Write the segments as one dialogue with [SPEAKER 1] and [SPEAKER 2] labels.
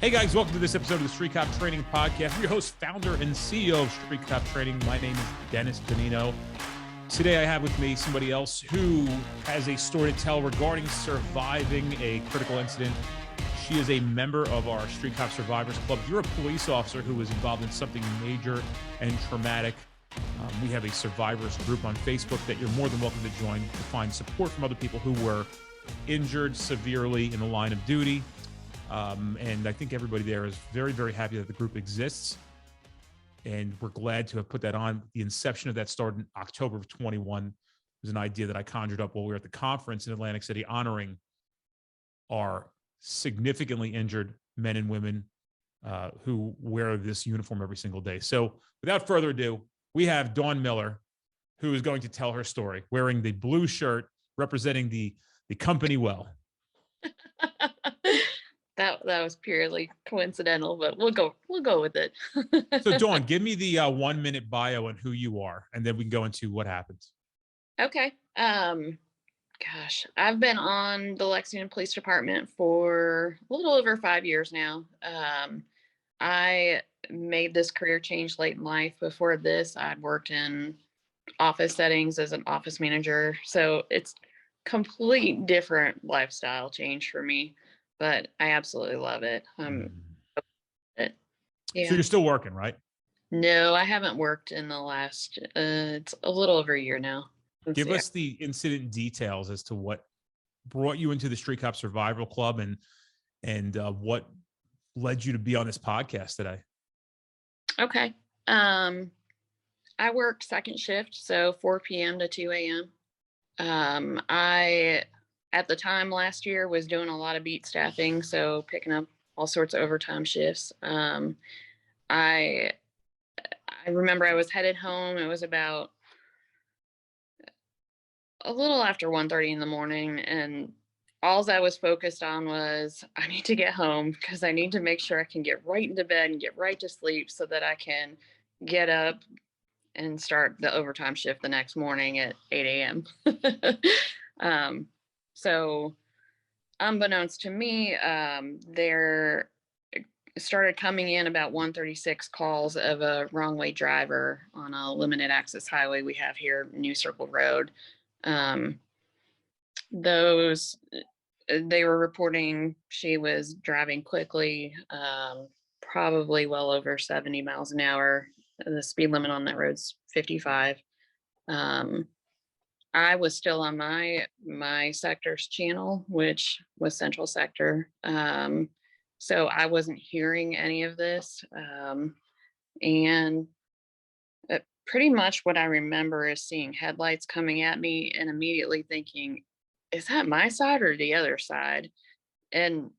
[SPEAKER 1] Hey guys, welcome to this episode of the Street Cop Training Podcast. I'm your host, founder, and CEO of Street Cop Training. My name is Dennis Benino. Today I have with me somebody else who has a story to tell regarding surviving a critical incident. She is a member of our Street Cop Survivors Club. You're a police officer who was involved in something major and traumatic. We have a survivors group on Facebook that you're more than welcome to join to find support from other people who were injured severely in the line of duty. And I think everybody there is very, very happy that the group exists. And we're glad to have put that on. The inception of that started in October of 21. It was an idea that I conjured up while we were at the conference in Atlantic City, honoring our significantly injured men and women who wear this uniform every single day. So without further ado, we have Dawn Miller, who is going to tell her story, wearing the blue shirt, representing the company well.
[SPEAKER 2] That was purely coincidental, but we'll go with it.
[SPEAKER 1] So Dawn, give me the 1 minute bio on who you are, and then we can go into what happens.
[SPEAKER 2] Okay. Gosh, I've been on the Lexington Police Department for a little over 5 years now. I made this career change late in life. Before this, I'd worked in office settings as an office manager. So it's complete different lifestyle change for me, but I absolutely love it.
[SPEAKER 1] So you're still working, right?
[SPEAKER 2] No, I haven't worked in the last, it's a little over a year now.
[SPEAKER 1] Give us the incident details as to what brought you into the Street Cop Survival Club and what led you to be on this podcast today.
[SPEAKER 2] Okay. I work second shift, so 4 p.m. to 2 a.m. I, at the time last year, was doing a lot of beat staffing, so picking up all sorts of overtime shifts. I remember I was headed home. It was about a little after 1:30 in the morning, and all I was focused on was I need to get home because I need to make sure I can get right into bed and get right to sleep so that I can get up and start the overtime shift the next morning at 8 a.m. So unbeknownst to me, there started coming in about 136 calls of a wrong way driver on a limited access highway we have here, New Circle Road. They were reporting she was driving quickly, probably well over 70 miles an hour. The speed limit on that road's 55. I was still on my sector's channel, which was Central Sector. So I wasn't hearing any of this. And pretty much what I remember is seeing headlights coming at me and immediately thinking, is that my side or the other side? And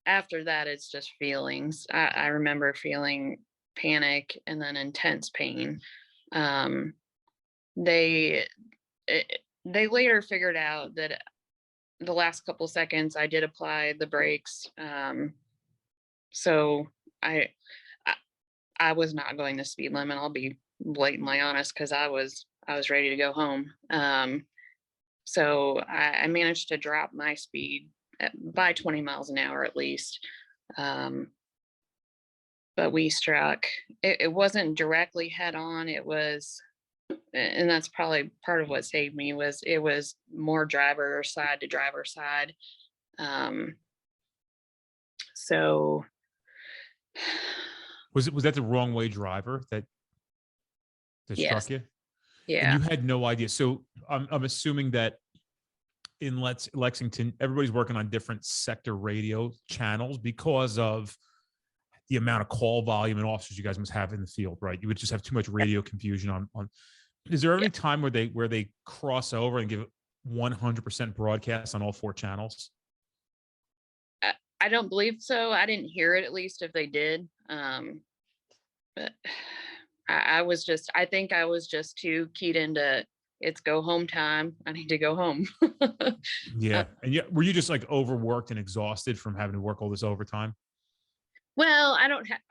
[SPEAKER 2] after that, it's just feelings. I remember feeling panic and then intense pain. They later figured out that the last couple seconds I did apply the brakes. So I was not going the speed limit. I'll be blatantly honest, because I was ready to go home. So I managed to drop my speed by 20 miles an hour at least. But we struck. It wasn't directly head on. It was, and that's probably part of what saved me, was it was more driver side to driver side. So
[SPEAKER 1] was that the wrong way driver that
[SPEAKER 2] yes.
[SPEAKER 1] struck you?
[SPEAKER 2] Yeah.
[SPEAKER 1] And you had no idea. So I'm assuming that in Lexington, everybody's working on different sector radio channels because of the amount of call volume and officers you guys must have in the field, right? You would just have too much radio confusion on. Is there any time where they cross over and give 100% broadcast on all 4 channels?
[SPEAKER 2] I don't believe so. I didn't hear it, at least if they did. But I think I was just too keyed into it's go home time. I need to go home.
[SPEAKER 1] Yeah. And yeah, were you just like overworked and exhausted from having to work all this overtime?
[SPEAKER 2] Well,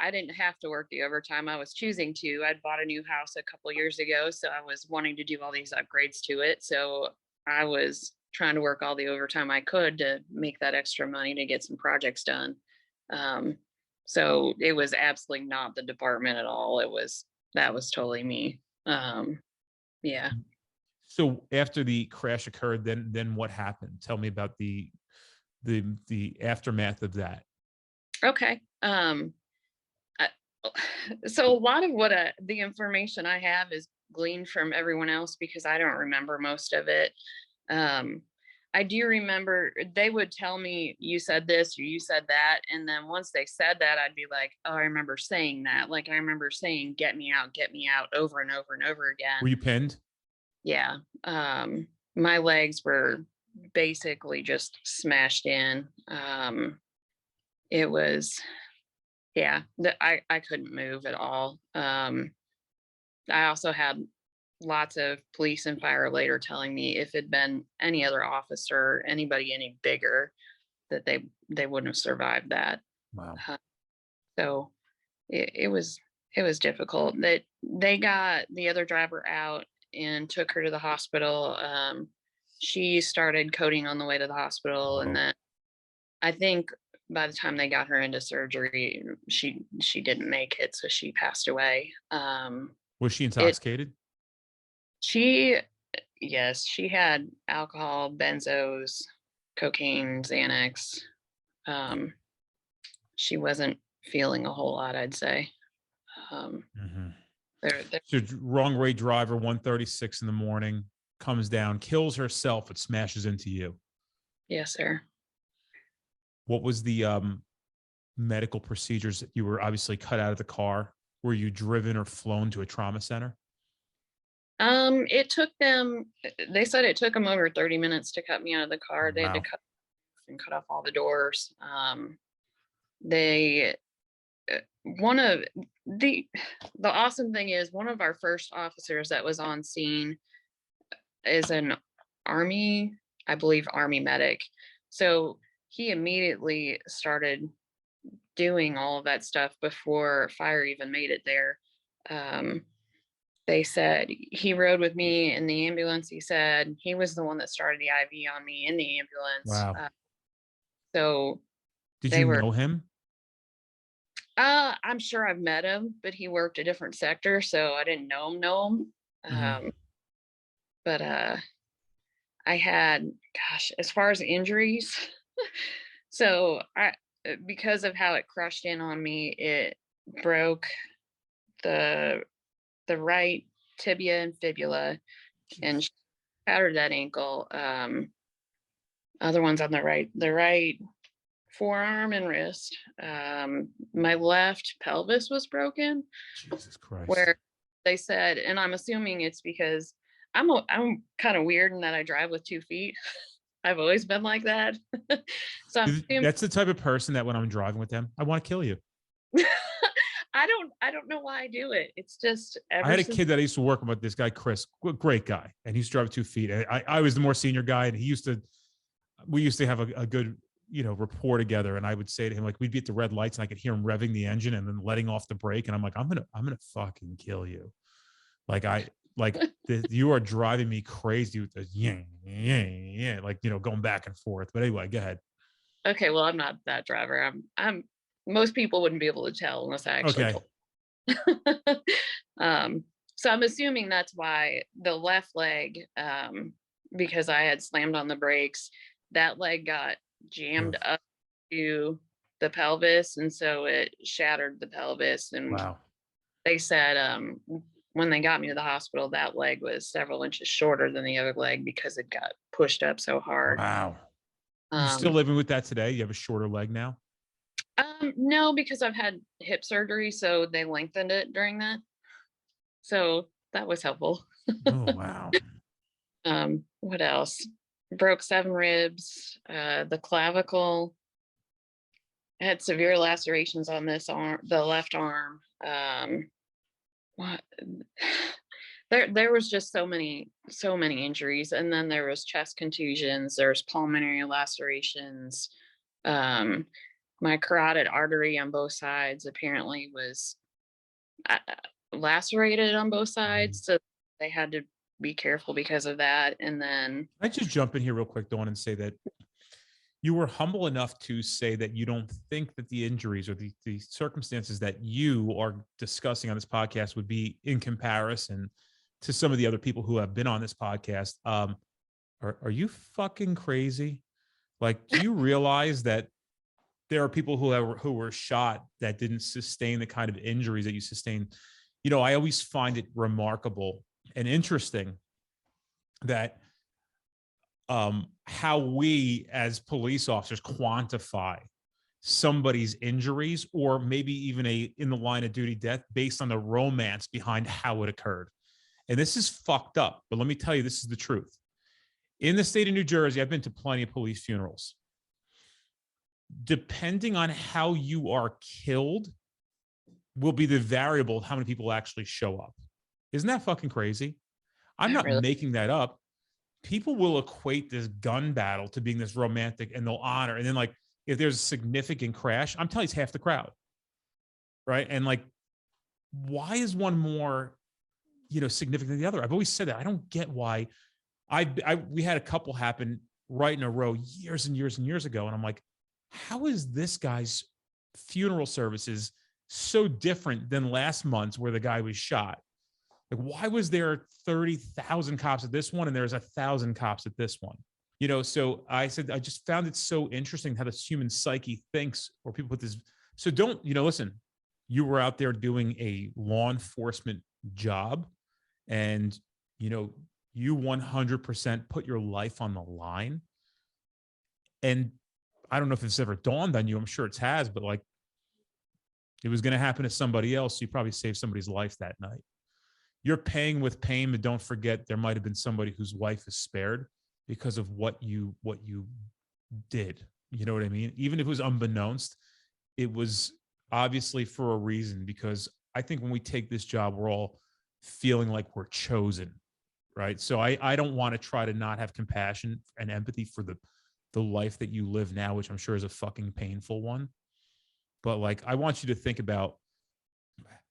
[SPEAKER 2] I didn't have to work the overtime. I was choosing to. I'd bought a new house a couple years ago, so I was wanting to do all these upgrades to it. So I was trying to work all the overtime I could to make that extra money to get some projects done. So it was absolutely not the department at all. That was totally me. Yeah.
[SPEAKER 1] So after the crash occurred, then what happened? Tell me about the aftermath of that.
[SPEAKER 2] Okay. I, so a lot of what the information I have is gleaned from everyone else because I don't remember most of it. Um, I do remember they would tell me, you said this or you said that. And then once they said that, I'd be like, oh, I remember saying that. Like, I remember saying, get me out over and over and over
[SPEAKER 1] Were
[SPEAKER 2] again.
[SPEAKER 1] you pinned?
[SPEAKER 2] Yeah. My legs were basically just smashed in. It was, yeah, I couldn't move at all. I also had lots of police and fire later telling me if it'd been any other officer, anybody any bigger, that they wouldn't have survived that.
[SPEAKER 1] Wow.
[SPEAKER 2] So it was it was difficult. That they got the other driver out and took her to the hospital. She started coding on the way to the hospital, and
[SPEAKER 1] Oh.
[SPEAKER 2] then I think by the time they got her into surgery, she didn't make it, so she passed away.
[SPEAKER 1] Was she
[SPEAKER 2] It
[SPEAKER 1] intoxicated?
[SPEAKER 2] she Yes, she had alcohol, benzos, cocaine, Xanax. Um, she wasn't feeling a whole lot, I'd say. Um,
[SPEAKER 1] Mm-hmm.
[SPEAKER 2] there
[SPEAKER 1] So wrong way driver, 1:36 in the morning, comes down, kills herself, but smashes into you.
[SPEAKER 2] Yes, sir.
[SPEAKER 1] What was the medical procedures? You were obviously cut out of the car. Were you driven or flown to a trauma center?
[SPEAKER 2] It took them, they said it took them over 30 minutes to cut me out of the car. They had to
[SPEAKER 1] Wow.
[SPEAKER 2] cut off all the doors. They one of the the awesome thing is one of our first officers that was on scene is an army, I believe, army medic. So he immediately started doing all of that stuff before fire even made it there. Um, they said he rode with me in the ambulance. He said he was the one that started the IV on me in the ambulance.
[SPEAKER 1] Wow.
[SPEAKER 2] So
[SPEAKER 1] Did you
[SPEAKER 2] they were,
[SPEAKER 1] know him?
[SPEAKER 2] I'm sure I've met him, but he worked a different sector, so I didn't know him.
[SPEAKER 1] Mm-hmm.
[SPEAKER 2] But I had, gosh, as far as injuries, so I, because of how it crushed in on me, it broke the right tibia and fibula and shattered that ankle. Other ones on the right forearm and wrist. My left pelvis was broken,
[SPEAKER 1] Jesus Christ.
[SPEAKER 2] where they said, and I'm assuming it's because I'm kind of weird in that I drive with 2 feet. I've always been like that. So I'm assuming,
[SPEAKER 1] That's the type of person that when I'm driving with them, I want to kill you.
[SPEAKER 2] I don't know why I do it. It's just
[SPEAKER 1] I
[SPEAKER 2] ever
[SPEAKER 1] had a
[SPEAKER 2] since.
[SPEAKER 1] kid that I used to work with, this guy, Chris, great guy. And he used to drive 2 feet. And I was the more senior guy. And we used to have a good, rapport together. And I would say to him, like, we'd be at the red lights and I could hear him revving the engine and then letting off the brake. And I'm like, I'm going to fucking kill you. Like you are driving me crazy with the yeah, like, going back and forth. But anyway, go ahead.
[SPEAKER 2] Okay, well, I'm not that driver. I'm most people wouldn't be able to tell unless I actually
[SPEAKER 1] Okay.
[SPEAKER 2] told. um, so I'm assuming that's why the left leg, because I had slammed on the brakes, that leg got jammed
[SPEAKER 1] Ugh.
[SPEAKER 2] up to the pelvis, and so it shattered the pelvis. And
[SPEAKER 1] Wow.
[SPEAKER 2] they said when they got me to the hospital, that leg was several inches shorter than the other leg because it got pushed up so hard.
[SPEAKER 1] Wow. You still
[SPEAKER 2] Um,
[SPEAKER 1] living with that today? You have a shorter leg now?
[SPEAKER 2] no, because I've had hip surgery, so they lengthened it during that. So that was helpful.
[SPEAKER 1] Oh, wow.
[SPEAKER 2] What else? Broke 7 ribs, the clavicle. I had severe lacerations on this arm, the left arm. What? There was just so many injuries, and then there was chest contusions. There's pulmonary lacerations. Um, my carotid artery on both sides apparently was uh, lacerated on both sides, so they had to be careful because of that. And then
[SPEAKER 1] I just jump in here real quick, Dawn, and say that you were humble enough to say that you don't think that the injuries or the circumstances that you are discussing on this podcast would be in comparison to some of the other people who have been on this podcast. Are you fucking crazy? Like, do you realize that there are people who were shot that didn't sustain the kind of injuries that you sustained? You know, I always find it remarkable and interesting that how we as police officers quantify somebody's injuries, or maybe even a in the line of duty death, based on the romance behind how it occurred. And this is fucked up, but let me tell you, this is the truth. In the state of New Jersey, I've been to plenty of police funerals. Depending on how you are killed will be the variable of how many people actually show up. Isn't that fucking crazy? I'm not
[SPEAKER 2] Really.
[SPEAKER 1] making that up. People will equate this gun battle to being this romantic, and they'll honor. And then, like, if there's a significant crash, I'm telling you, it's half the crowd. Right. And like, why is one more, significant than the other? I've always said that. I don't get why. We had a couple happen right in a row years and years and years ago. And I'm like, how is this guy's funeral services so different than last month's where the guy was shot? Like, why was there 30,000 cops at this one and there's 1,000 cops at this one? So I said, I just found it so interesting how this human psyche thinks, or people put this. So don't, listen, you were out there doing a law enforcement job, and, you 100% put your life on the line. And I don't know if it's ever dawned on you. I'm sure it has, but like, it was going to happen to somebody else. So you probably saved somebody's life that night. You're paying with pain, but don't forget there might have been somebody whose life is spared because of what you did. You know what I mean? Even if it was unbeknownst, it was obviously for a reason, because I think when we take this job, we're all feeling like we're chosen, right? So I don't want to try to not have compassion and empathy for the life that you live now, which I'm sure is a fucking painful one. But like, I want you to think about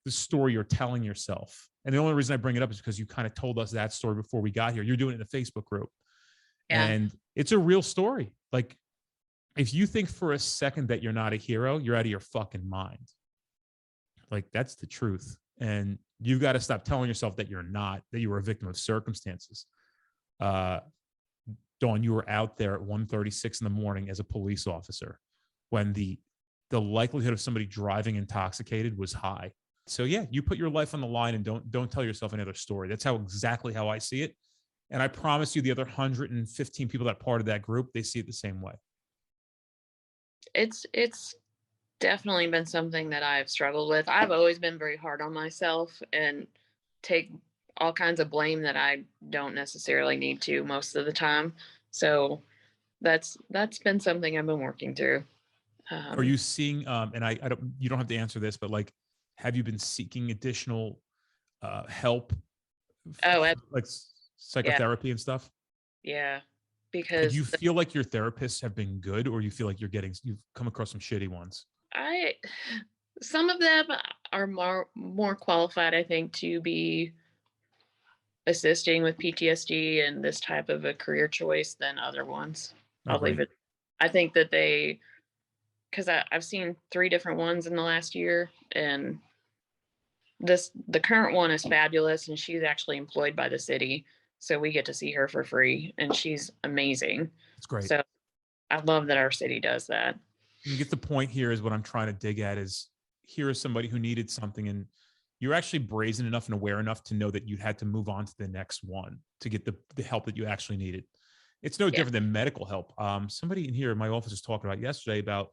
[SPEAKER 1] the story you're telling yourself. And the only reason I bring it up is because you kind of told us that story before we got here. You're doing it in the Facebook group. Yeah. And it's a real story. Like, if you think for a second that you're not a hero, you're out of your fucking mind. Like, that's the truth. And you've got to stop telling yourself that you're not, that you were a victim of circumstances. Dawn, you were out there at 1:36 in the morning as a police officer when the likelihood of somebody driving intoxicated was high. So yeah, you put your life on the line, and don't tell yourself another story. That's exactly how I see it. And I promise you, the other 115 people that are part of that group, they see it the same way.
[SPEAKER 2] It's definitely been something that I've struggled with. I've always been very hard on myself and take all kinds of blame that I don't necessarily need to most of the time. So that's been something I've been working through.
[SPEAKER 1] Are you seeing, and I don't, you don't have to answer this, but like, have you been seeking additional help? Like psychotherapy and stuff?
[SPEAKER 2] Yeah. Because
[SPEAKER 1] do you feel like your therapists have been good, or you feel like you've come across some shitty ones?
[SPEAKER 2] Some of them are more qualified, I think, to be assisting with PTSD and this type of a career choice than other ones. I'll leave it. I think that because I've seen 3 different ones in the last year, and the current one is fabulous, and she's actually employed by the city, so we get to see her for free, and she's amazing.
[SPEAKER 1] That's great.
[SPEAKER 2] So I love that our city does that.
[SPEAKER 1] You get the point here is what I'm trying to dig at is, here is somebody who needed something, and you're actually brazen enough and aware enough to know that you had to move on to the next one to get the help that you actually needed. It's no different than medical help. Somebody in here in my office was talking about yesterday about,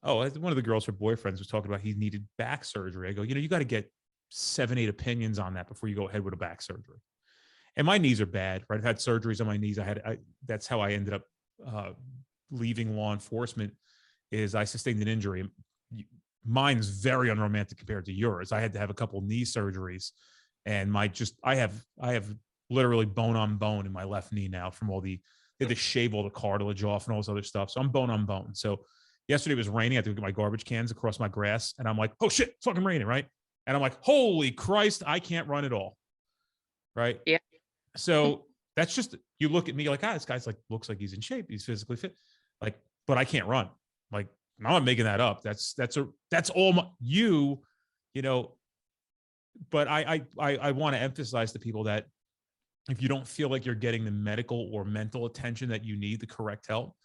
[SPEAKER 1] one of the girls, her boyfriends was talking about he needed back surgery. I go, you got to get 7-8 opinions on that before you go ahead with a back surgery. And my knees are bad, right? I've had surgeries on my knees. That's how I ended up leaving law enforcement, is I sustained an injury. Mine's very unromantic compared to yours. I had to have a couple knee surgeries, and I have literally bone on bone in my left knee now from they had to shave all the cartilage off and all this other stuff. So I'm bone on bone. So yesterday it was raining. I had to get my garbage cans across my grass, and I'm like, oh shit, it's fucking raining, right? And I'm like, holy Christ, I can't run at all. Right?
[SPEAKER 2] Yeah.
[SPEAKER 1] So that's just, you look at me like, this guy's like, looks like he's in shape. He's physically fit. Like, but I can't run. Like, I'm not making that up. That's all you know, but I want to emphasize to people that if you don't feel like you're getting the medical or mental attention that you need, the correct help,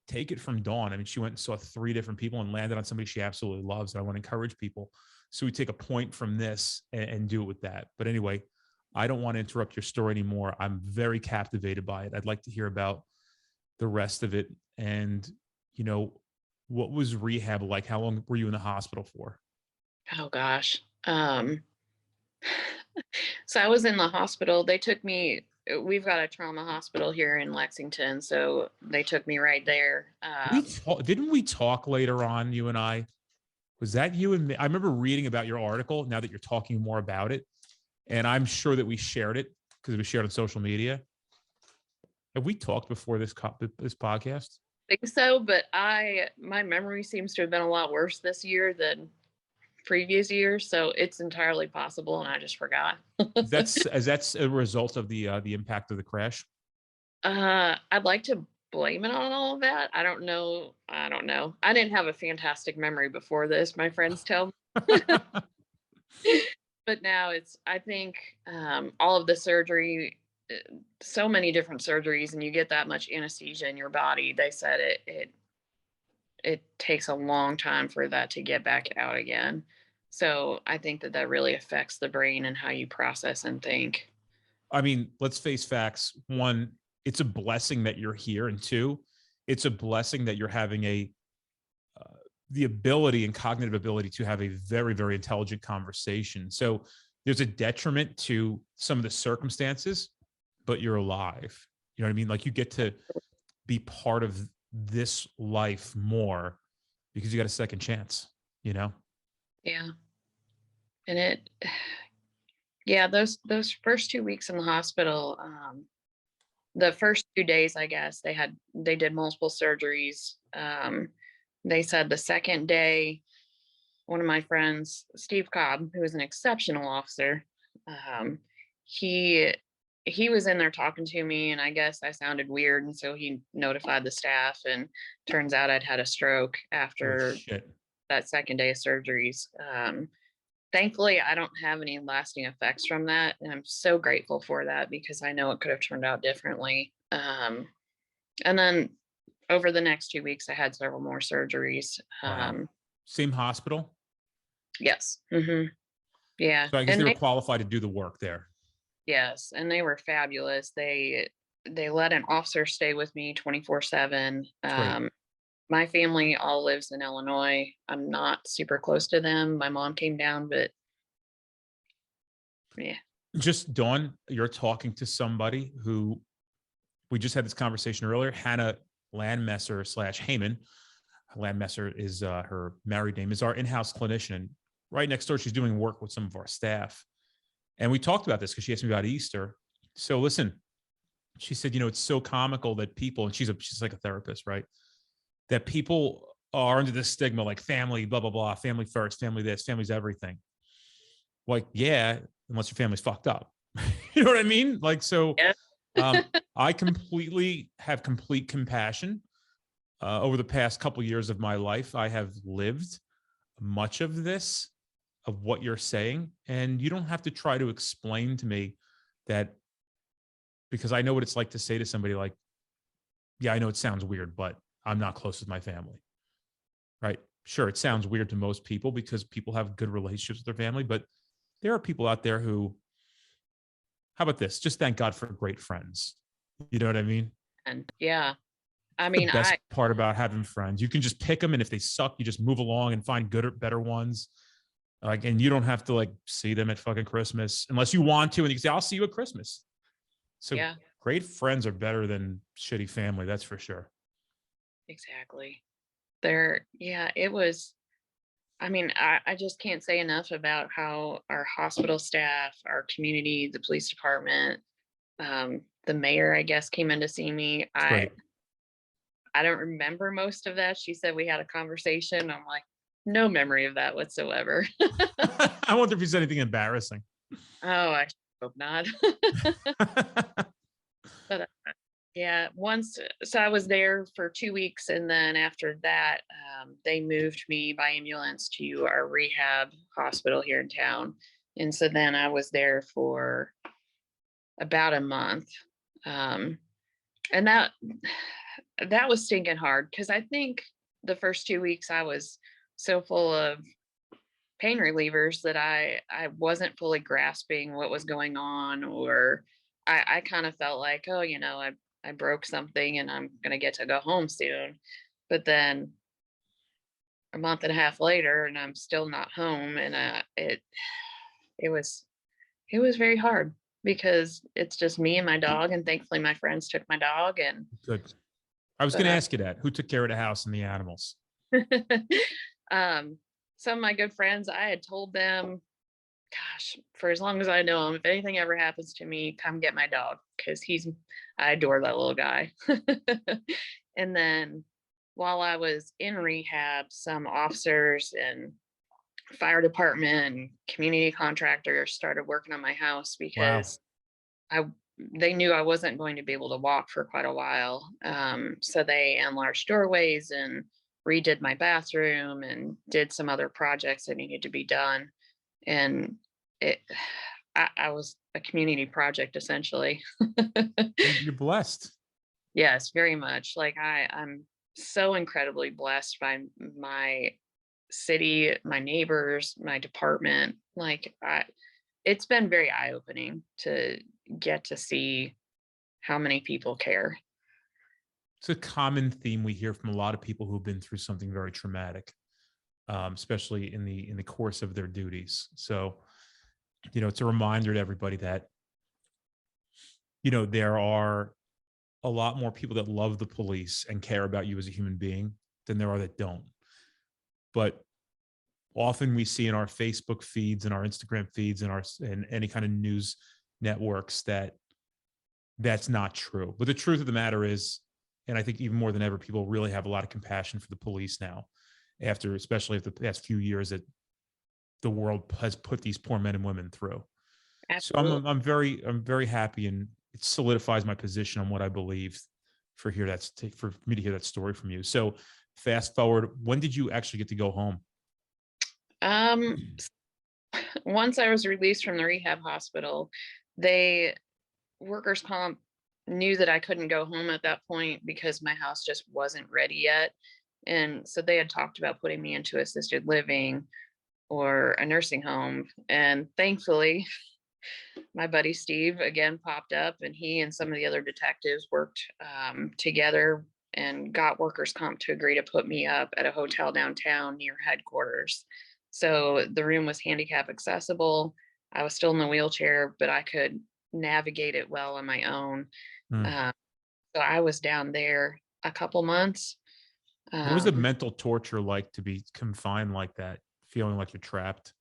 [SPEAKER 1] take it from Dawn. I mean, she went and saw 3 different people and landed on somebody she absolutely loves. And I want to encourage people. So we take a point from this and do it with that. But anyway, I don't want to interrupt your story anymore. I'm very captivated by it. I'd like to hear about the rest of it. And, you know, what was rehab like? How long were you in the hospital for?
[SPEAKER 2] Oh gosh. So I was in the hospital. They took me, we've got a trauma hospital here in Lexington. So they took me right there.
[SPEAKER 1] Didn't we talk later on, you and I? Was that you and me? I remember reading about your article now that you're talking more about it. And I'm sure that we shared it because it was shared on social media. Have we talked before this podcast?
[SPEAKER 2] I think so, but my memory seems to have been a lot worse this year than previous years. So it's entirely possible. And I just forgot.
[SPEAKER 1] That's a result of the impact of the crash.
[SPEAKER 2] I'd like to blame it on all of that. I don't know. I didn't have a fantastic memory before this, my friends tell me. But now I think all of the surgery, so many different surgeries, and you get that much anesthesia in your body. They said it takes a long time for that to get back out again. So I think that really affects the brain and how you process and think.
[SPEAKER 1] I mean, let's face facts. 1, it's a blessing that you're here, and 2, it's a blessing that you're having the ability and cognitive ability to have a very, very intelligent conversation. So there's a detriment to some of the circumstances, but you're alive. You know what I mean? Like, you get to be part of this life more because you got a second chance, you know?
[SPEAKER 2] Yeah. And those first 2 weeks in the hospital, the first 2 days, I guess they did multiple surgeries. They said the second day, one of my friends, Steve Cobb, who was an exceptional officer, he was in there talking to me, and I guess I sounded weird, and so he notified the staff, and turns out I'd had a stroke after that second day of surgeries. Thankfully, I don't have any lasting effects from that, and I'm so grateful for that because I know it could have turned out differently. And then over the next 2 weeks, I had several more surgeries.
[SPEAKER 1] Wow. Same hospital?
[SPEAKER 2] Yes. Mm-hmm. Yeah.
[SPEAKER 1] So I guess they were qualified to do the work there.
[SPEAKER 2] Yes, and they were fabulous. They let an officer stay with me 24/7. My family all lives in Illinois. I'm not super close to them. My mom came down, but yeah.
[SPEAKER 1] Just Dawn, you're talking to somebody who we just had this conversation earlier, Hannah Landmesser / Heyman. Landmesser is her married name, is our in-house clinician. And right next door, she's doing work with some of our staff. And we talked about this because she asked me about Easter. So listen, she said, it's so comical that people, and she's like a therapist, right? That people are under this stigma, like family, blah, blah, blah, family first, family this, family's everything. Like, yeah, unless your family's fucked up. You know what I mean? Like, so
[SPEAKER 2] Yeah.
[SPEAKER 1] I have complete compassion. Over the past couple years of my life, I have lived much of this, of what you're saying. And you don't have to try to explain to me that, because I know what it's like to say to somebody like, yeah, I know it sounds weird, but I'm not close with my family, right? Sure, it sounds weird to most people because people have good relationships with their family, but there are people out there who, how about this? Just thank God for great friends. You know what I mean?
[SPEAKER 2] And yeah, I mean,
[SPEAKER 1] the best part about having friends, you can just pick them, and if they suck, you just move along and find good or better ones. Like, and you don't have to like see them at fucking Christmas unless you want to, and you can say, "I'll see you at Christmas." So yeah. Great friends are better than shitty family. That's for sure.
[SPEAKER 2] Exactly. It was, I mean, I just can't say enough about how our hospital staff, our community, the police department, the mayor, I guess, came in to see me. I don't remember most of that. She said we had a conversation. I'm like, no memory of that whatsoever.
[SPEAKER 1] I wonder if you said anything embarrassing.
[SPEAKER 2] Oh, I hope not. But Yeah, so I was there for 2 weeks, and then after that, they moved me by ambulance to our rehab hospital here in town. And so then I was there for about a month. Um, and that was stinking hard because I think the first 2 weeks I was so full of pain relievers that I wasn't fully grasping what was going on, or I kind of felt like, oh, I broke something and I'm gonna get to go home soon. But then a month and a half later and I'm still not home, and it was it was very hard because it's just me and my dog, and thankfully my friends took my dog. And
[SPEAKER 1] Good. I was
[SPEAKER 2] but
[SPEAKER 1] going to ask you that. Who took care of the house and the animals?
[SPEAKER 2] um some of my good friends, I had told them, gosh, for as long as I know him, if anything ever happens to me, come get my dog because I adore that little guy. And then while I was in rehab, some officers and fire department and community contractors started working on my house
[SPEAKER 1] Wow.
[SPEAKER 2] because I they knew I wasn't going to be able to walk for quite a while. So they enlarged doorways and redid my bathroom and did some other projects that needed to be done. And it I was a community project essentially.
[SPEAKER 1] You're blessed.
[SPEAKER 2] Yes, very much. Like I'm so incredibly blessed by my city, my neighbors, my department. It's been very eye-opening to get to see how many people care.
[SPEAKER 1] It's a common theme we hear from a lot of people who've been through something very traumatic, especially in the course of their duties. So, it's a reminder to everybody that there are a lot more people that love the police and care about you as a human being than there are that don't. But often we see in our Facebook feeds and our Instagram feeds and any kind of news networks that that's not true. But the truth of the matter is, and I think even more than ever, people really have a lot of compassion for the police now, especially after the past few years that the world has put these poor men and women through. So
[SPEAKER 2] Absolutely.
[SPEAKER 1] I'm very happy, and it solidifies my position on what I believe for me to hear that story from you. So fast forward, when did you actually get to go home?
[SPEAKER 2] Um, Once I was released from the rehab hospital, they workers comp knew that I couldn't go home at that point because my house just wasn't ready yet. And so they had talked about putting me into assisted living or a nursing home. And thankfully, my buddy Steve again popped up, and he and some of the other detectives worked together and got workers comp to agree to put me up at a hotel downtown near headquarters. So the room was handicap accessible. I was still in the wheelchair, but I could navigate it well on my own.
[SPEAKER 1] Hmm.
[SPEAKER 2] uh, so I was down there a couple months.
[SPEAKER 1] What was the
[SPEAKER 2] um,
[SPEAKER 1] mental torture like to be confined like that, feeling like you're trapped?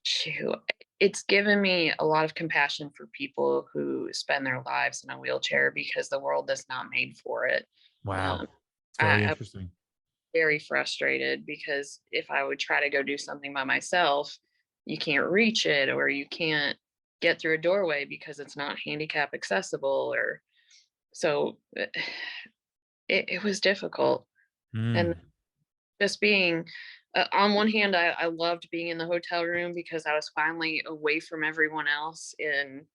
[SPEAKER 2] Shoot, it's given me a lot of compassion for people who spend their lives in a wheelchair because the world is not made for it.
[SPEAKER 1] Wow.
[SPEAKER 2] Um,
[SPEAKER 1] It's very
[SPEAKER 2] I'm
[SPEAKER 1] interesting.
[SPEAKER 2] very frustrated because if I would try to go do something by myself, you can't reach it, or you can't get through a doorway because it's not handicap accessible, or so it was difficult. And
[SPEAKER 1] Mm.
[SPEAKER 2] just being on one hand, I loved being in the hotel room because I was finally away from everyone else, and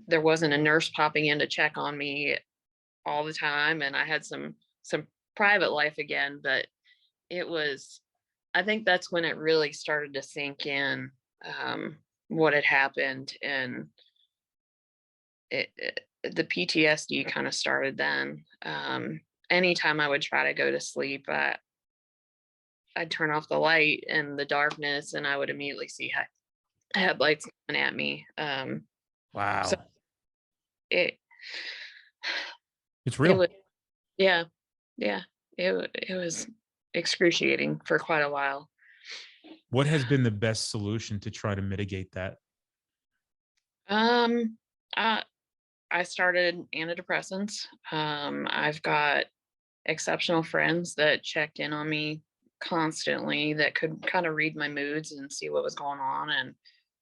[SPEAKER 2] there wasn't a nurse popping in to check on me all the time, and I had some private life again. But it was I think that's when it really started to sink in, what had happened. And the PTSD kind of started then. Anytime I would try to go to sleep, I'd turn off the light in the darkness, and I would immediately see headlights coming at me. So
[SPEAKER 1] Wow.
[SPEAKER 2] it
[SPEAKER 1] It's
[SPEAKER 2] it
[SPEAKER 1] real.
[SPEAKER 2] was, yeah, yeah, it was excruciating for quite a while.
[SPEAKER 1] What has been the best solution to try to mitigate that?
[SPEAKER 2] Um, I I started antidepressants. I've got exceptional friends that checked in on me constantly, that could kind of read my moods and see what was going on, and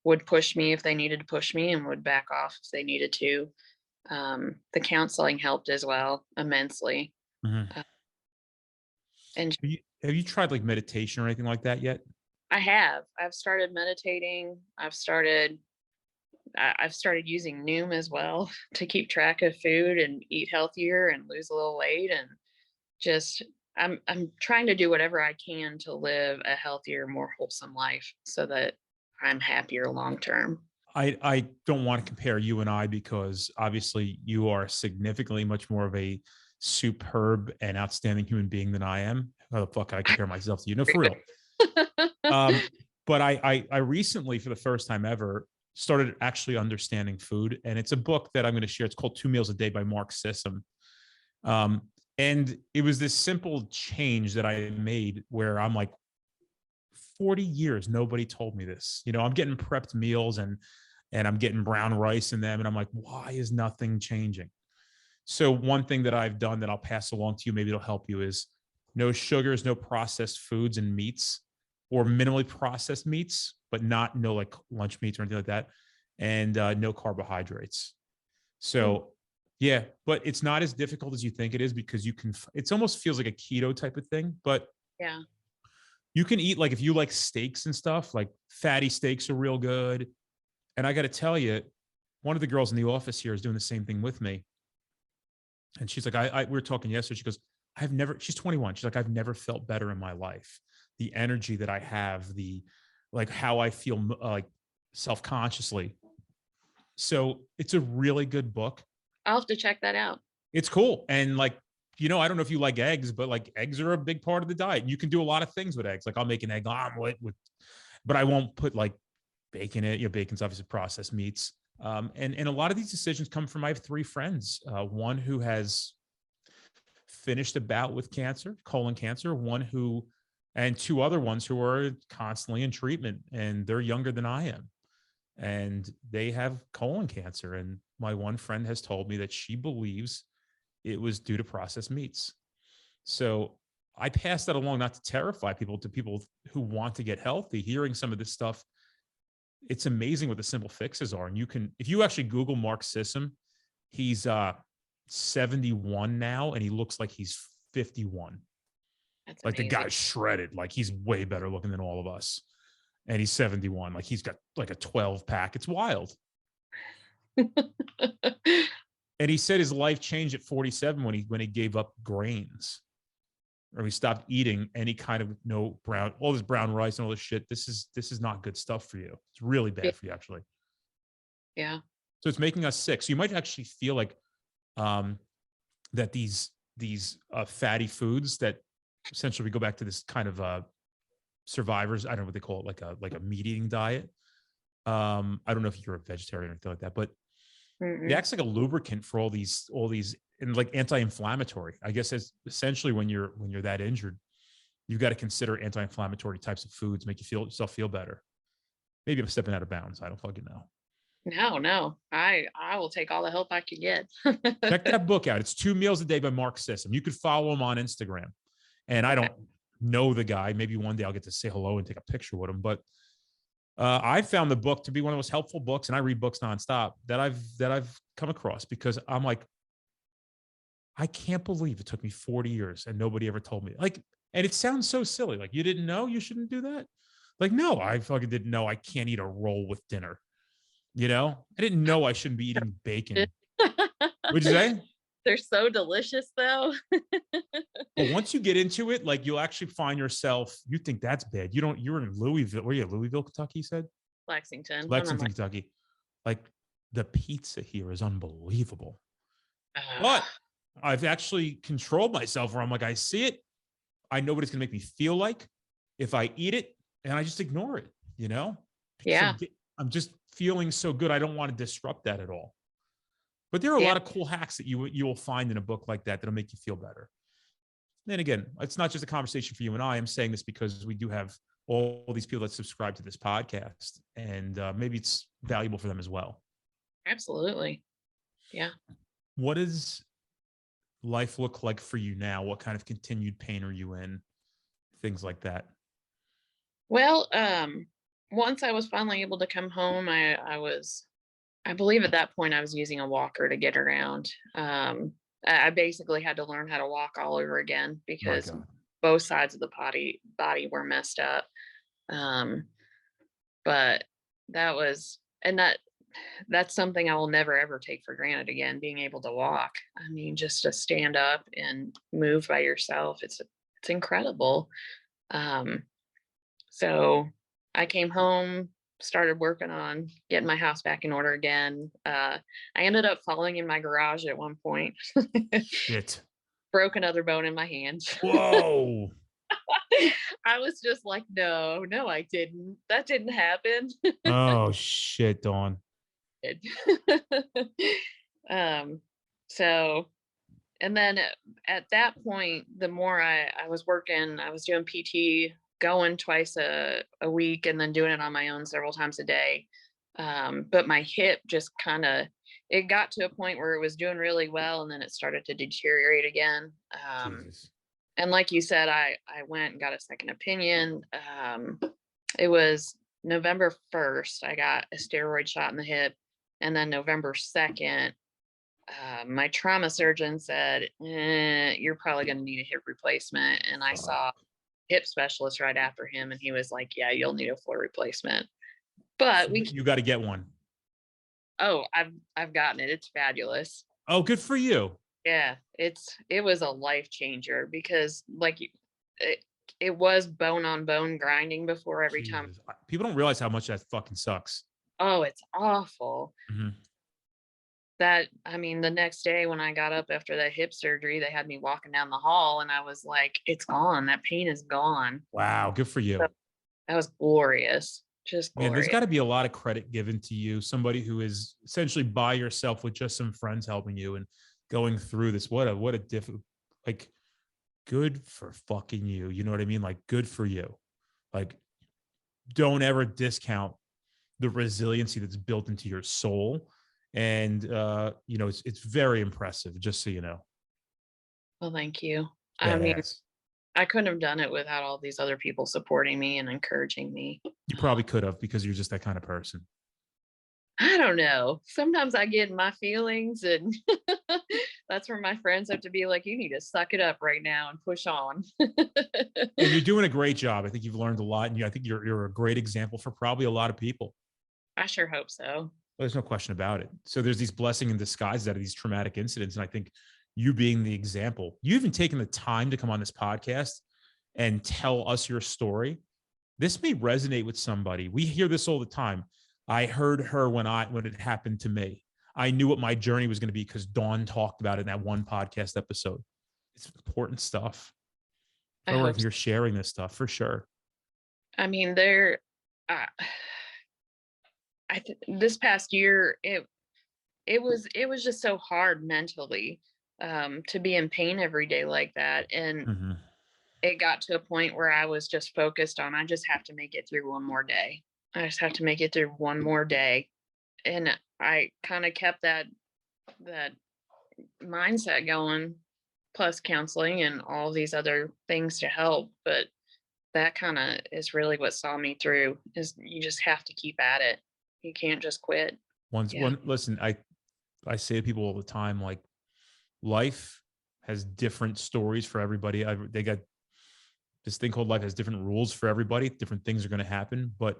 [SPEAKER 2] would push me if they needed to push me, and would back off if they needed to. The counseling helped as well immensely.
[SPEAKER 1] Mhm.
[SPEAKER 2] Uh, and
[SPEAKER 1] Have you tried like meditation or anything like that yet?
[SPEAKER 2] I've started meditating. I've started using Noom as well to keep track of food and eat healthier and lose a little weight, and just I'm trying to do whatever I can to live a healthier, more wholesome life so that I'm happier long term.
[SPEAKER 1] I don't want to compare you and I because obviously you are significantly much more of a superb and outstanding human being than I am. How the fuck can I compare myself to you? No, for real. Um, but I recently, for the first time ever, started actually understanding food, and it's a book that I'm going to share. It's called Two Meals a Day by Mark Sissom. Um, and it was this simple change that I made where I'm like, 40 years, nobody told me this. I'm getting prepped meals and I'm getting brown rice in them. And I'm like, why is nothing changing? So one thing that I've done that I'll pass along to you, maybe it'll help you, is no sugars, no processed foods and meats, or minimally processed meats, but no like lunch meats or anything like that. And no carbohydrates.
[SPEAKER 2] Mm,
[SPEAKER 1] So yeah, but it's not as difficult as you think it is because it's almost feels like a keto type of thing, but
[SPEAKER 2] yeah.
[SPEAKER 1] you can eat, like, if you like steaks and stuff, like fatty steaks are real good. And I got to tell you, one of the girls in the office here is doing the same thing with me. And she's like, we were talking yesterday. She goes, she's 21. She's like, I've never felt better in my life. The energy that I have, like how I feel, like self-consciously. So it's a really good book.
[SPEAKER 2] I'll have to check that out.
[SPEAKER 1] It's cool. And like, I don't know if you like eggs, but like eggs are a big part of the diet. You can do a lot of things with eggs. Like I'll make an egg omelet but I won't put like bacon in it. Bacon's obviously processed meats. And a lot of these decisions come from, I have three friends, one who has finished a bout with cancer, colon cancer, and two other ones who are constantly in treatment, and they're younger than I am. And they have colon cancer. And my one friend has told me that she believes it was due to processed meats. So I pass that along, not to terrify people, to people who want to get healthy. Hearing some of this stuff, it's amazing what the simple fixes are. And if you actually Google Mark Sissom, he's 71 now, and he looks like he's 51.
[SPEAKER 2] That's
[SPEAKER 1] Like the
[SPEAKER 2] amazing.
[SPEAKER 1] guy's shredded. Like he's way better looking than all of us. And he's 71. Like he's got like a 12 pack. It's wild. And he said his life changed at 47 when he gave up grains, or he stopped eating any kind of all this brown rice and all this shit. This is not good stuff for you. It's really
[SPEAKER 2] Yeah.
[SPEAKER 1] bad for you, actually.
[SPEAKER 2] Yeah.
[SPEAKER 1] So it's making us sick. So you might actually feel like um, that these fatty foods that essentially, we go back to this kind of survivors. I don't know what they call it, like a meat eating diet. I don't know if you're a vegetarian or anything like that, but it
[SPEAKER 2] Mm-mm.
[SPEAKER 1] acts like a lubricant for all these and like anti-inflammatory. I guess as essentially when you're that injured, you've got to consider anti-inflammatory types of foods, make yourself feel better. Maybe I'm stepping out of bounds. I don't fucking know.
[SPEAKER 2] No. I will take all the help I can get.
[SPEAKER 1] Check that book out. It's Two Meals a Day by Mark Sissom. You could follow him on Instagram. And I
[SPEAKER 2] Okay.
[SPEAKER 1] don't know the guy. Maybe one day I'll get to say hello and take a picture with him. But I found the book to be one of the most helpful books, and I read books nonstop that I've come across, because I'm like, I can't believe it took me 40 years and nobody ever told me. Like, and it sounds so silly. Like, you didn't know you shouldn't do that. Like, no, I fucking didn't know I can't eat a roll with dinner. I didn't know I shouldn't be eating bacon. What'd you say?
[SPEAKER 2] They're so delicious though.
[SPEAKER 1] But once you get into it, like, you'll actually find yourself, you think that's bad. You're in Louisville. Were you at Louisville, Kentucky, you said?
[SPEAKER 2] Lexington. And I'm
[SPEAKER 1] Lexington,
[SPEAKER 2] like,
[SPEAKER 1] Kentucky. Like, the pizza here is unbelievable.
[SPEAKER 2] ugh.
[SPEAKER 1] But I've actually controlled myself where I'm like, I see it. I know what it's going to make me feel like if I eat it, and I just ignore it, because
[SPEAKER 2] Yeah.
[SPEAKER 1] I'm just feeling so good. I don't want to disrupt that at all. But there are a
[SPEAKER 2] Yeah.
[SPEAKER 1] lot of cool hacks that you will find in a book like that that'll make you feel better. Then again, it's not just a conversation for you and I. I'm saying this because we do have all these people that subscribe to this podcast, and maybe it's valuable for them as well.
[SPEAKER 2] Absolutely. Yeah.
[SPEAKER 1] What does life look like for you now? What kind of continued pain are you in? Things like that.
[SPEAKER 2] Well, once I was finally able to come home, I was I believe at that point I was using a walker to get around. I basically had to learn how to walk all over again
[SPEAKER 1] My
[SPEAKER 2] because
[SPEAKER 1] God.
[SPEAKER 2] both sides of the body were messed up. Um, but that was, and that's something I will never ever take for granted again, being able to walk. I mean, just to stand up and move by yourself, it's incredible. Um, so I came home, started working on getting my house back in order again. I ended up falling in my garage at one point.
[SPEAKER 1] Shit.
[SPEAKER 2] Broke another bone in my hand.
[SPEAKER 1] Whoa.
[SPEAKER 2] I was just like, no, no, I didn't. That didn't happen.
[SPEAKER 1] Oh shit, Dawn.
[SPEAKER 2] um, so, and then at that point, the more I was working, I was doing PT, going twice a week, and then doing it on my own several times a day. But my hip just kind of, it got to a point where it was doing really well, and then it started to deteriorate again.
[SPEAKER 1] Jesus.
[SPEAKER 2] And like you said, I went and got a second opinion. It was November 1st, I got a steroid shot in the hip, and then November 2nd, my trauma surgeon said, you're probably going to need a hip replacement. And I saw a hip specialist right after him, and he was like, yeah, you'll need a full replacement. But
[SPEAKER 1] You got to get one.
[SPEAKER 2] oh, I've gotten it. It's fabulous.
[SPEAKER 1] Oh, good for you.
[SPEAKER 2] Yeah, it was a life changer because it was bone on bone grinding before every time.
[SPEAKER 1] Jesus. People don't realize how much that fucking sucks.
[SPEAKER 2] Oh, it's awful.
[SPEAKER 1] Mhm.
[SPEAKER 2] That, I mean, the next day when I got up after that hip surgery, they had me walking down the hall and I was like, it's gone. That pain is gone.
[SPEAKER 1] Wow, good for
[SPEAKER 2] So
[SPEAKER 1] you.
[SPEAKER 2] that was glorious. Just
[SPEAKER 1] Man, there's
[SPEAKER 2] glorious.
[SPEAKER 1] got to be a lot of credit given to you, somebody who is essentially by yourself with just some friends helping you and going through this. What a difficult, like, good for fucking you. You know what I mean? Like, good for you. Like, don't ever discount the resiliency that's built into your soul. And you know, it's very impressive, just so you know.
[SPEAKER 2] Well, thank you. I mean,
[SPEAKER 1] Badass.
[SPEAKER 2] I couldn't have done it without all these other people supporting me and encouraging me.
[SPEAKER 1] You probably could have because you're just that kind of person.
[SPEAKER 2] I don't know. Sometimes I get in my feelings, and that's where my friends have to be like, you need to suck it up right now and push on.
[SPEAKER 1] And you're doing a great job. I think you've learned a lot, and I think you're a great example for probably a lot of people.
[SPEAKER 2] I sure hope so.
[SPEAKER 1] There's no question about it. So there's these blessing in disguise out of these traumatic incidents, and I think you being the example, you even taken the time to come on this podcast and tell us your story. This may resonate with somebody. We hear this all the time. I heard her when it happened to me. I knew what my journey was going to be because Dawn talked about it in that one podcast episode. It's important stuff.
[SPEAKER 2] I
[SPEAKER 1] For
[SPEAKER 2] hope so.
[SPEAKER 1] you're sharing this stuff for sure.
[SPEAKER 2] I mean, uh, this past year, it was just so hard mentally, to be in pain every day like that. And
[SPEAKER 1] Mm-hmm.
[SPEAKER 2] it got to a point where I was just focused on, I just have to make it through one more day. I just have to make it through one more day. And I kind of kept that mindset going, plus counseling and all these other things to help. But that kind of is really what saw me through, is you just have to keep at it. You can't just quit. Yeah.
[SPEAKER 1] Listen, I say to people all the time, like, life has different stories for everybody. They got this thing called life has different rules for everybody. Different things are going to happen. But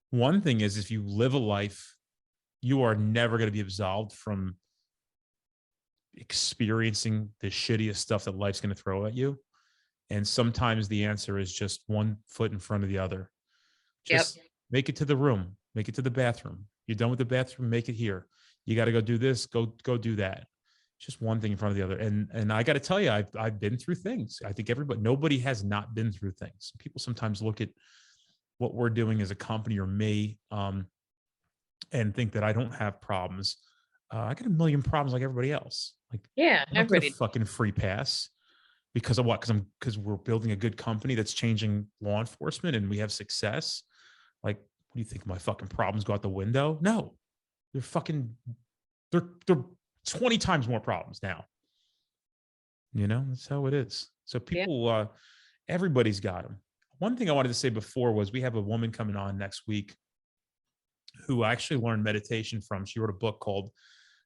[SPEAKER 1] one thing is, if you live a life, you are never going to be absolved from experiencing the shittiest stuff that life's going to throw at you. And sometimes the answer is just one foot in front of the other. Just make it to the room, make it to the bathroom. You're done with the bathroom, make it here. You got to go do this, go do that. Just one thing in front of the other. And I got to tell you, I've been through things. I think nobody has not been through things. People sometimes look at what we're doing as a company or me, and think that I don't have problems. I got a million problems like everybody else. Like,
[SPEAKER 2] Yeah,
[SPEAKER 1] I don't get a
[SPEAKER 2] everybody.
[SPEAKER 1] fucking free pass because of what? Because we're building a good company that's changing law enforcement and we have success. Like, what do you think? My fucking problems go out the window? No, they're 20 times more problems now. You know, that's how it is. So people, everybody's got them. One thing I wanted to say before was we have a woman coming on next week. who I actually learned meditation from. She wrote a book called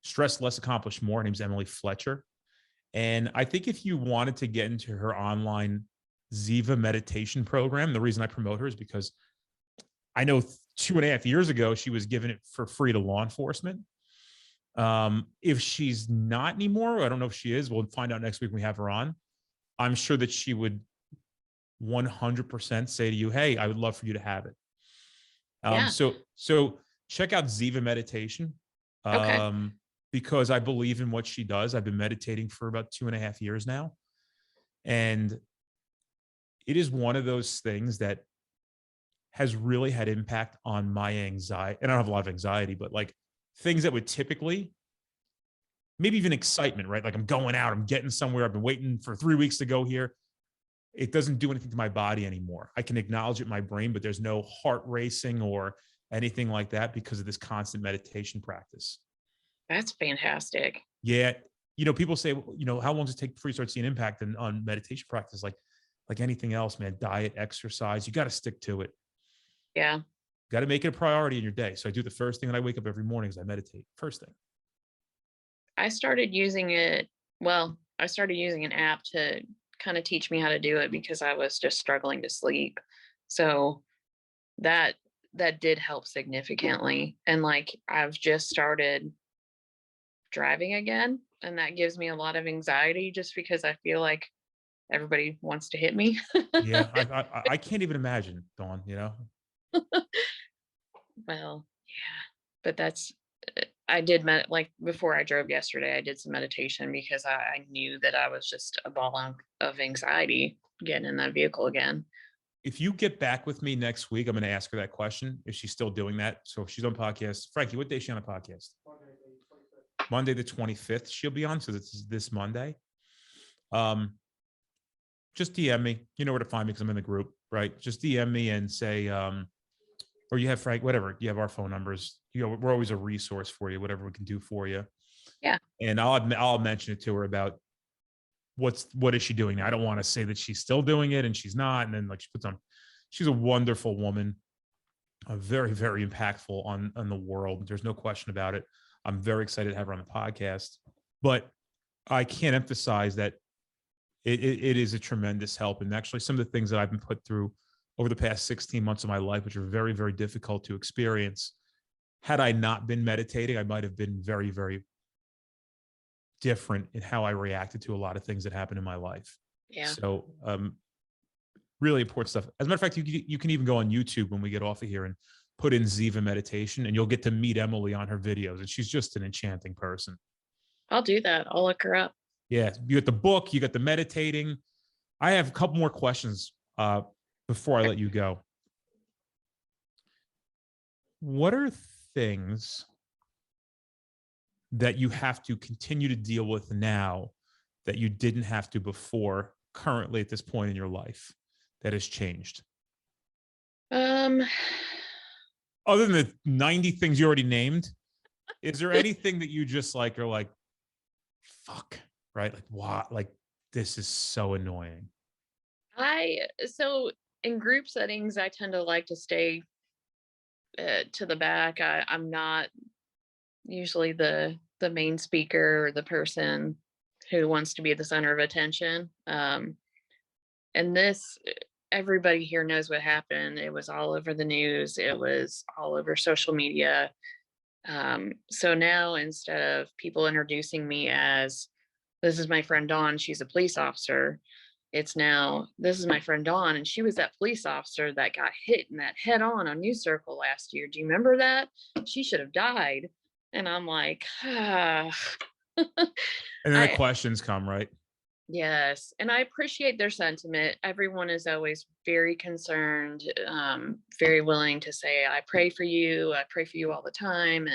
[SPEAKER 1] Stress Less, Accomplish More. Her name's Emily Fletcher. And I think if you wanted to get into her online Ziva meditation program, the reason I promote her is because I know 2.5 years ago, she was giving it for free to law enforcement. If she's not anymore, I don't know if she is. We'll find out next week when we have her on. I'm sure that she would 100% say to you, hey, I would love for you to have it.
[SPEAKER 2] Yeah.
[SPEAKER 1] So check out Ziva meditation.
[SPEAKER 2] Okay.
[SPEAKER 1] Because I believe in what she does. I've been meditating for about 2.5 years now. And it is one of those things that has really had impact on my anxiety. And I don't have a lot of anxiety, but like things that would typically, maybe even excitement, right? Like I'm going out, I'm getting somewhere. I've been waiting for 3 weeks to go here. It doesn't do anything to my body anymore. I can acknowledge it in my brain, but there's no heart racing or anything like that because of this constant meditation practice.
[SPEAKER 2] That's fantastic.
[SPEAKER 1] Yeah. People say, how long does it take before you start seeing impact on meditation practice? Like anything else, man, diet, exercise, you got to stick to it.
[SPEAKER 2] Yeah.
[SPEAKER 1] Got to make it a priority in your day. So I do the first thing when I wake up every morning is I meditate. First thing.
[SPEAKER 2] I started using it. Well, I started using an app to kind of teach me how to do it because I was just struggling to sleep. So that did help significantly. And like I've just started driving again, and that gives me a lot of anxiety just because I feel like everybody wants to hit me.
[SPEAKER 1] Yeah. I can't even imagine, Dawn,
[SPEAKER 2] Well, yeah, but I did like before I drove yesterday, I did some meditation because I knew that I was just a ball of anxiety getting in that vehicle again.
[SPEAKER 1] If you get back with me next week, I'm going to ask her that question if she's still doing that. So if she's on podcast, Frankie, what day is she on a podcast? Monday the 25th. She'll be on. So this Monday. Just DM me. You know where to find me because I'm in the group, right? Just DM me and say, or you have Frank, whatever. You have our phone numbers. We're always a resource for you, whatever we can do for you.
[SPEAKER 2] Yeah.
[SPEAKER 1] And I'll mention it to her about what is she doing now. I don't want to say that she's still doing it and she's not. And then like she's a wonderful woman, very, very impactful on the world. There's no question about it. I'm very excited to have her on the podcast, but I can't emphasize that it is a tremendous help. And actually some of the things that I've been put through over the past 16 months of my life, which are very, very difficult to experience. Had I not been meditating, I might have been very, very different in how I reacted to a lot of things that happened in my life.
[SPEAKER 2] Yeah.
[SPEAKER 1] So really important stuff. As a matter of fact, you can even go on YouTube when we get off of here and put in Ziva meditation and you'll get to meet Emily on her videos. And she's just an enchanting person.
[SPEAKER 2] I'll do that. I'll look her up.
[SPEAKER 1] Yeah. You got the book, you got the meditating. I have a couple more questions before I let you go. What are things that you have to continue to deal with now that you didn't have to before, currently at this point in your life, that has changed?
[SPEAKER 2] Um,
[SPEAKER 1] Other than the 90 things you already named, is there anything that you just like are like, fuck, right? Like, what? Like, this is so annoying.
[SPEAKER 2] So in group settings, I tend to like to stay to the back. I'm not usually the main speaker or the person who wants to be the center of attention. And this, everybody here knows what happened. It was all over the news. It was all over social media. So now instead of people introducing me as, this is my friend Dawn, she's a police officer, it's now, this is my friend Dawn, and she was that police officer that got hit in that head on News Circle last year. Do you remember that? She should have died. And I'm like, ah.
[SPEAKER 1] And then the questions come, right?
[SPEAKER 2] Yes. And I appreciate their sentiment. Everyone is always very concerned, very willing to say, I pray for you. I pray for you all the time.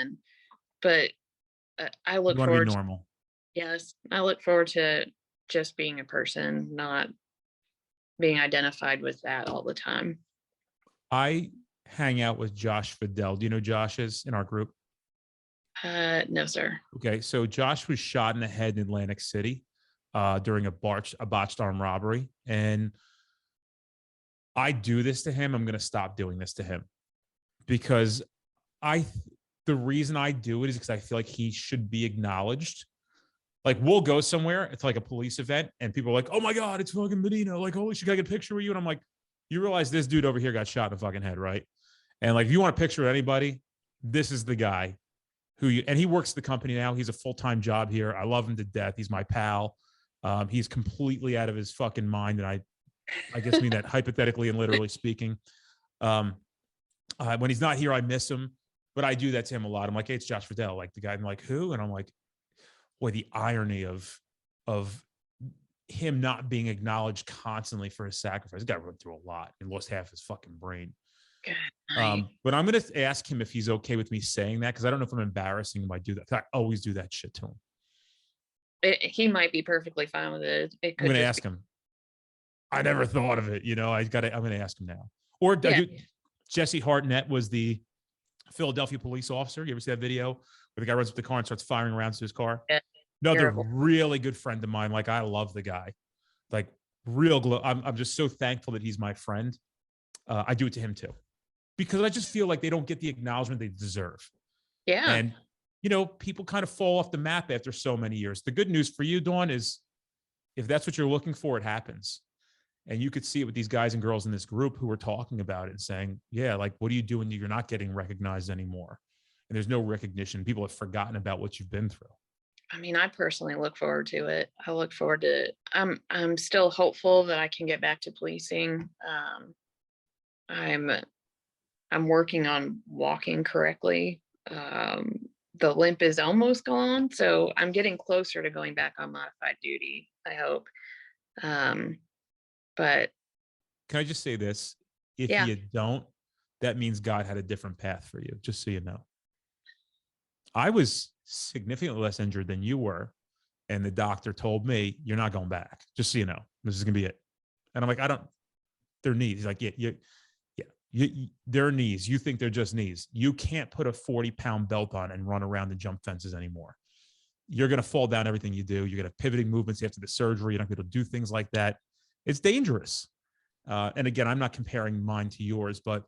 [SPEAKER 2] But I look
[SPEAKER 1] You want to be
[SPEAKER 2] forward
[SPEAKER 1] normal.
[SPEAKER 2] yes, I look forward to just being a person, not being identified with that all the time.
[SPEAKER 1] I hang out with Josh Fidel. Do you know Josh is in our group?
[SPEAKER 2] No, sir.
[SPEAKER 1] Okay. So Josh was shot in the head in Atlantic City during a botched armed robbery. And I do this to him. I'm going to stop doing this to him because I the reason I do it is because I feel like he should be acknowledged. Like we'll go somewhere, it's like a police event, and people are like, "Oh my god, it's fucking Benino!" Like, "Holy shit, can I get a picture with you?" And I'm like, "You realize this dude over here got shot in the fucking head, right?" And like, if you want a picture of anybody, this is the guy who you. And he works at the company now. He's a full-time job here. I love him to death. He's my pal. He's completely out of his fucking mind, and I guess mean that hypothetically and literally speaking. Um, when he's not here, I miss him, but I do that to him a lot. I'm like, "Hey, it's Josh Fidel," like the guy. I'm like, "Who?" And I'm like, boy, the irony of him not being acknowledged constantly for his sacrifice. He got run through a lot and lost half his fucking brain.
[SPEAKER 2] Good night.
[SPEAKER 1] But I'm going to ask him if he's okay with me saying that, because I don't know if I'm embarrassing him. I do that. I always do that shit to him.
[SPEAKER 2] He might be perfectly fine with it. It
[SPEAKER 1] I'm
[SPEAKER 2] could
[SPEAKER 1] going to
[SPEAKER 2] just
[SPEAKER 1] ask him. I never thought of it. I'm going to ask him now. Or
[SPEAKER 2] yeah.
[SPEAKER 1] Jesse Hartnett was the Philadelphia police officer. You ever see that video where the guy runs up the car and starts firing rounds to his car?
[SPEAKER 2] Yeah.
[SPEAKER 1] Another
[SPEAKER 2] Terrible.
[SPEAKER 1] really good friend of mine. Like, I love the guy. Like, I'm just so thankful that he's my friend. I do it to him too, because I just feel like they don't get the acknowledgement they deserve.
[SPEAKER 2] Yeah.
[SPEAKER 1] And, people kind of fall off the map after so many years. The good news for you, Dawn, is if that's what you're looking for, it happens. And you could see it with these guys and girls in this group who were talking about it and saying, yeah, like, what do you do when you're not getting recognized anymore? And there's no recognition. People have forgotten about what you've been through.
[SPEAKER 2] I mean, I personally look forward to it. I look forward to it. I'm still hopeful that I can get back to policing. I'm working on walking correctly. The limp is almost gone, so I'm getting closer to going back on modified duty, I hope. But
[SPEAKER 1] can I just say this? If
[SPEAKER 2] yeah.
[SPEAKER 1] you don't, that means God had a different path for you, just so you know. I was significantly less injured than you were. And the doctor told me, you're not going back. Just so you know, this is going to be it. And I'm like, their knees. He's like, their knees. You think they're just knees. You can't put a 40-pound belt on and run around and jump fences anymore. You're going to fall down everything you do. You're going to have pivoting movements after the surgery. You're not going to do things like that. It's dangerous. And again, I'm not comparing mine to yours, but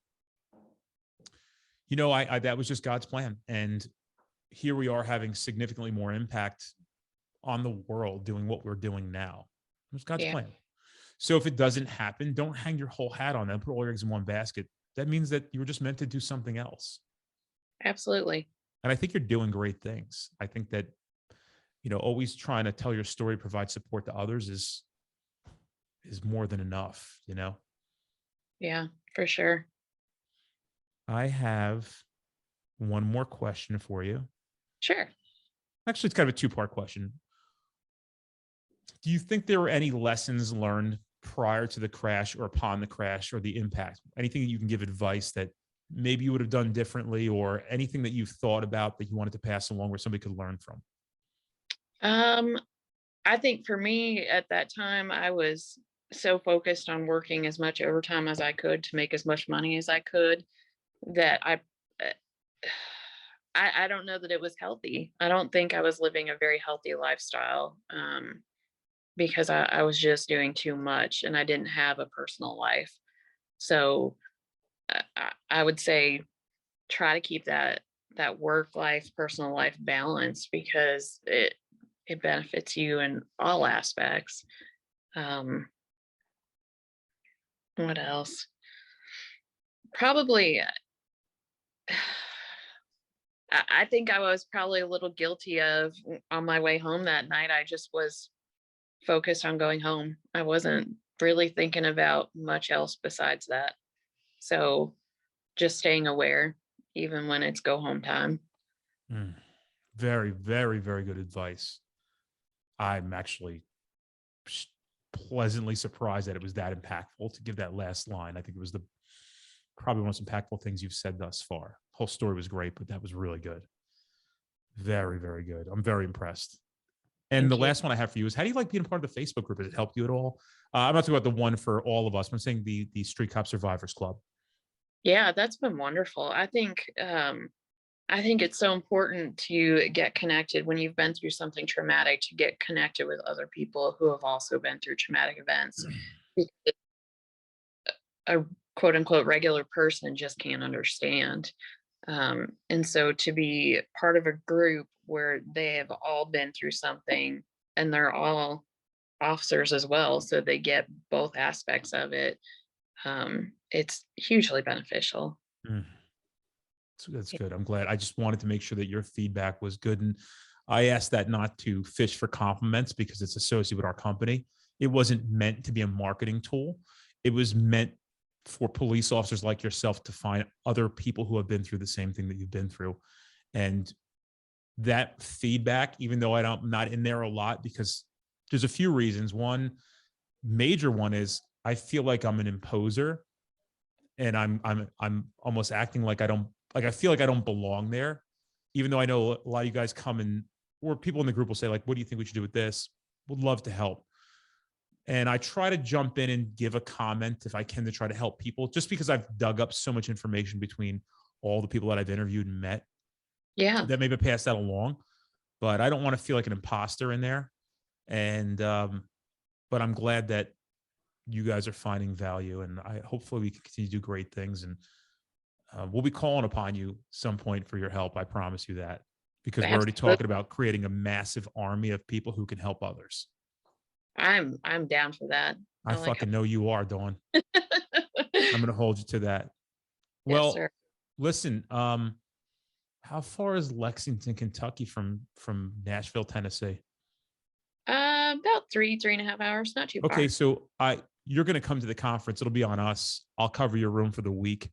[SPEAKER 1] I that was just God's plan. And here we are having significantly more impact on the world doing what we're doing now. It was God's plan. So if it doesn't happen, don't hang your whole hat on that. Put all your eggs in one basket. That means that you were just meant to do something else.
[SPEAKER 2] Absolutely.
[SPEAKER 1] And I think you're doing great things. I think that, always trying to tell your story, provide support to others is more than enough,
[SPEAKER 2] Yeah, for sure.
[SPEAKER 1] I have one more question for you.
[SPEAKER 2] Sure.
[SPEAKER 1] Actually, it's kind of a two-part question. Do you think there were any lessons learned prior to the crash or upon the crash or the impact? Anything that you can give advice that maybe you would have done differently, or anything that you've thought about that you wanted to pass along where somebody could learn from?
[SPEAKER 2] I think for me at that time, I was so focused on working as much overtime as I could to make as much money as I could that I don't know that it was healthy. I don't think I was living a very healthy lifestyle, because I was just doing too much and I didn't have a personal life. So I would say try to keep that work life, personal life balance, because it benefits you in all aspects. What else? Probably I think I was probably a little guilty of, on my way home that night, I just was focused on going home. I wasn't really thinking about much else besides that. So just staying aware, even when it's go home time.
[SPEAKER 1] Very, very, very good advice. I'm actually pleasantly surprised that it was that impactful to give that last line. I think it was probably one of the most impactful things you've said thus far. The whole story was great, but that was really good. Very, very good. I'm very impressed. And the last one I have for you is, how do you like being a part of the Facebook group? Has it helped you at all? I'm not talking about the one for all of us, but I'm saying the Street Cop Survivors Club.
[SPEAKER 2] Yeah, that's been wonderful. I think it's so important to get connected when you've been through something traumatic, to get connected with other people who have also been through traumatic events. Because a quote unquote regular person just can't understand. And so to be part of a group where they have all been through something and they're all officers as well, so they get both aspects of it, it's hugely beneficial.
[SPEAKER 1] Mm. That's good. I'm glad. I just wanted to make sure that your feedback was good. And I asked that not to fish for compliments because it's associated with our company. It wasn't meant to be a marketing tool. It was meant for police officers like yourself to find other people who have been through the same thing that you've been through. And that feedback, even though I'm not in there a lot, because there's a few reasons. One major one is I feel like I'm an imposer and I'm almost acting like I feel like I don't belong there, even though I know a lot of you guys come and or people in the group will say like, what do you think we should do with this? Would love to help. And I try to jump in and give a comment if I can to try to help people, just because I've dug up so much information between all the people that I've interviewed and met
[SPEAKER 2] Yeah,
[SPEAKER 1] that maybe pass that along. But I don't want to feel like an imposter in there. And but I'm glad that you guys are finding value, and hopefully we can continue to do great things. And we'll be calling upon you some point for your help. I promise you that, because we're already
[SPEAKER 2] absolutely.
[SPEAKER 1] talking about creating a massive army of people who can help others.
[SPEAKER 2] I'm down for that.
[SPEAKER 1] I
[SPEAKER 2] I like
[SPEAKER 1] fucking know you are, Dawn.
[SPEAKER 2] how
[SPEAKER 1] I'm going to hold you to that.
[SPEAKER 2] yes,
[SPEAKER 1] Well,
[SPEAKER 2] sir.
[SPEAKER 1] listen, how far is Lexington, Kentucky from Nashville, Tennessee?
[SPEAKER 2] About 3.5 hours, not too
[SPEAKER 1] Okay,
[SPEAKER 2] far.
[SPEAKER 1] so you're going to come to the conference. It'll be on us. I'll cover your room for the week.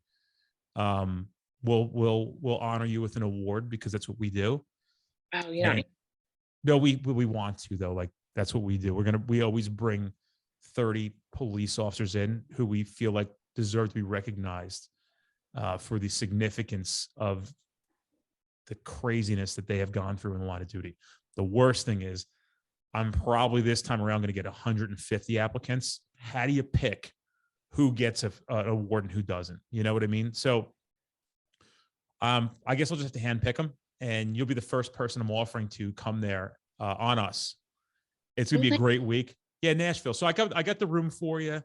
[SPEAKER 1] We'll honor you with an award because that's what we do.
[SPEAKER 2] Oh, you don't
[SPEAKER 1] And
[SPEAKER 2] need
[SPEAKER 1] no, we want to though. Like that's what we do. We always bring 30 police officers in who we feel like deserve to be recognized for the significance of the craziness that they have gone through in the line of duty. The worst thing is I'm probably this time around going to get 150 applicants. How do you pick who gets an award and who doesn't? You know what I mean? So I guess I'll just have to hand pick them, and you'll be the first person I'm offering to come there on us. It's gonna
[SPEAKER 2] well,
[SPEAKER 1] be a great week. Yeah, Nashville. So I got the room for you.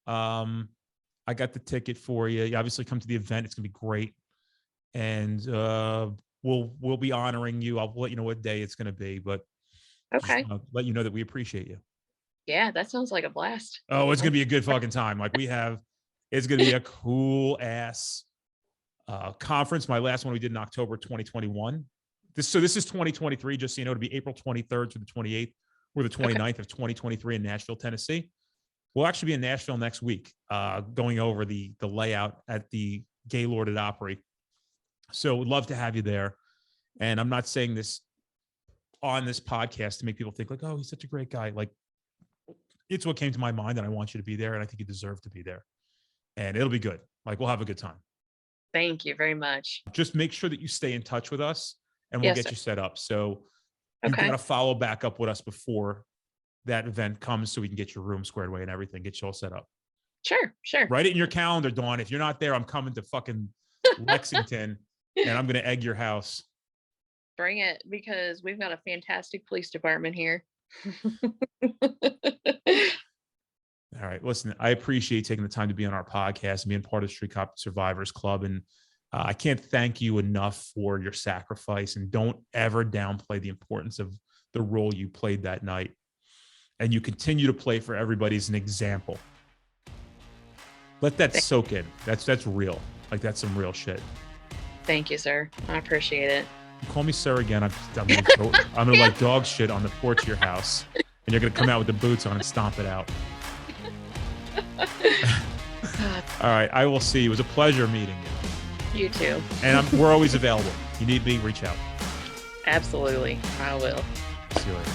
[SPEAKER 1] I got the ticket for you. You obviously come to the event. It's gonna be great, and we'll be honoring you. I'll let you know what day it's gonna be, but just
[SPEAKER 2] okay.
[SPEAKER 1] let you know that we appreciate you.
[SPEAKER 2] Yeah, that sounds like a blast.
[SPEAKER 1] Oh, it's gonna be a good fucking time. Like it's gonna be a cool ass conference. My last one we did in October 2021. This is 2023. Just so you know, it'll be April 23rd through the 28th or the 29th of 2023 in Nashville, Tennessee. We'll actually be in Nashville next week, going over the layout at the Gaylord at Opry. So we'd love to have you there. And I'm not saying this on this podcast to make people think like, oh, he's such a great guy. Like, it's what came to my mind, and I want you to be there, and I think you deserve to be there. And it'll be good. Like, we'll have a good time.
[SPEAKER 2] Thank you very much.
[SPEAKER 1] Just make sure that you stay in touch with us, and we'll
[SPEAKER 2] Yes,
[SPEAKER 1] get
[SPEAKER 2] sir.
[SPEAKER 1] you set up. So you've got
[SPEAKER 2] Okay.
[SPEAKER 1] to follow back up with us before that event comes so we can get your room squared away and everything, get you all set up.
[SPEAKER 2] Sure, sure.
[SPEAKER 1] Write it in your calendar, Dawn. If you're not there, I'm coming to fucking Lexington and I'm going to egg your house.
[SPEAKER 2] Bring it, because we've got a fantastic police department here.
[SPEAKER 1] All right. Listen, I appreciate taking the time to be on our podcast and being part of Street Cop Survivors Club. And I can't thank you enough for your sacrifice, and don't ever downplay the importance of the role you played that night. And you continue to play for everybody as an example. Let that soak in. That's real. Like, that's some real shit.
[SPEAKER 2] Thank you, sir. I appreciate it.
[SPEAKER 1] You call me sir again, I'm gonna like dog shit on the porch of your house, and you're gonna come out with the boots on and stomp it out. All right, I will see you. It was a pleasure meeting you.
[SPEAKER 2] You too.
[SPEAKER 1] And we're always available. If you need me, reach out.
[SPEAKER 2] Absolutely. I will.
[SPEAKER 1] See you later.